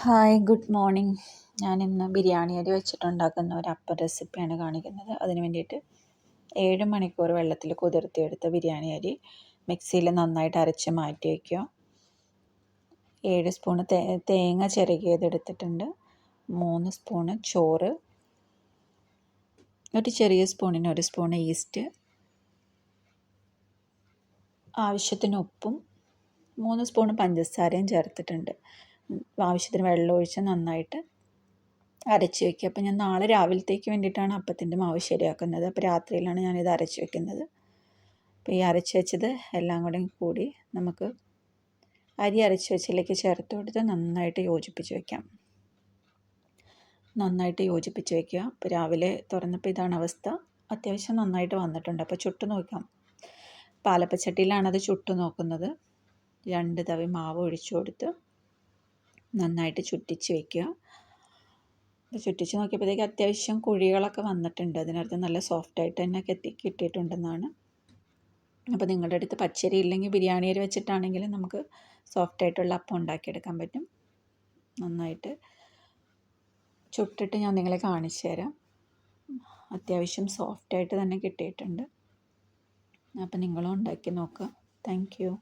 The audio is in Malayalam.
Hi, good morning. ഞാനിന്ന് ബിരിയാണി അരി വെച്ചിട്ടുണ്ടാക്കുന്ന ഒരു അപ്പം റെസിപ്പിയാണ് കാണിക്കുന്നത്. അതിന് വേണ്ടിയിട്ട് 7 മണിക്കൂർ വെള്ളത്തിൽ കുതിർത്തിയെടുത്ത ബിരിയാണി അരി മിക്സിയിൽ നന്നായിട്ട് അരച്ച് മാറ്റി വയ്ക്കുക. 7 സ്പൂണ് തേങ്ങ ചിരകിയതെടുത്തിട്ടുണ്ട്. 3 സ്പൂണ് ചോറ്, ഒരു ചെറിയ സ്പൂണിന് 1 സ്പൂൺ ഈസ്റ്റ്, ആവശ്യത്തിന് ഉപ്പും 3 സ്പൂൺ പഞ്ചസാരയും ചേർത്തിട്ടുണ്ട്. ആവശ്യത്തിന് വെള്ളം ഒഴിച്ച് നന്നായിട്ട് അരച്ച് വയ്ക്കുക. അപ്പോൾ ഞാൻ നാളെ രാവിലത്തേക്ക് വേണ്ടിയിട്ടാണ് അപ്പത്തിൻ്റെ മാവ് ശരിയാക്കുന്നത്. അപ്പോൾ രാത്രിയിലാണ് ഞാനിത് അരച്ച് വയ്ക്കുന്നത്. അപ്പോൾ ഈ അരച്ച് വെച്ചത് എല്ലാം കൂടി നമുക്ക് അരി അരച്ച് വെച്ചതിലേക്ക് ചേർത്ത് കൊടുത്ത് നന്നായിട്ട് യോജിപ്പിച്ച് വയ്ക്കാം. അപ്പോൾ രാവിലെ തുറന്നപ്പോൾ ഇതാണ് അവസ്ഥ. അത്യാവശ്യം നന്നായിട്ട് വന്നിട്ടുണ്ട്. അപ്പോൾ ചുട്ട് നോക്കാം. പാലപ്പച്ചട്ടിയിലാണത് ചുട്ട് നോക്കുന്നത്. 2 തവി മാവ് ഒഴിച്ചു കൊടുത്ത് നന്നായിട്ട് ചുറ്റിച്ച് വയ്ക്കുക. അപ്പോൾ ചുറ്റിച്ച് നോക്കിയപ്പോഴത്തേക്ക് അത്യാവശ്യം കുഴികളൊക്കെ വന്നിട്ടുണ്ട്. അതിനർത്ഥം നല്ല സോഫ്റ്റായിട്ട് തന്നെ കിട്ടിയിട്ടുണ്ടെന്നാണ്. അപ്പോൾ നിങ്ങളുടെ അടുത്ത് പച്ചരി ഇല്ലെങ്കിൽ ബിരിയാണി അരി വെച്ചിട്ടാണെങ്കിൽ നമുക്ക് സോഫ്റ്റായിട്ടുള്ള അപ്പം ഉണ്ടാക്കിയെടുക്കാൻ പറ്റും. നന്നായിട്ട് ചുട്ടിട്ട് ഞാൻ നിങ്ങളെ കാണിച്ചു തരാം. അത്യാവശ്യം സോഫ്റ്റായിട്ട് തന്നെ കിട്ടിയിട്ടുണ്ട്. അപ്പോൾ നിങ്ങളും ഉണ്ടാക്കി നോക്കുക. Thank you.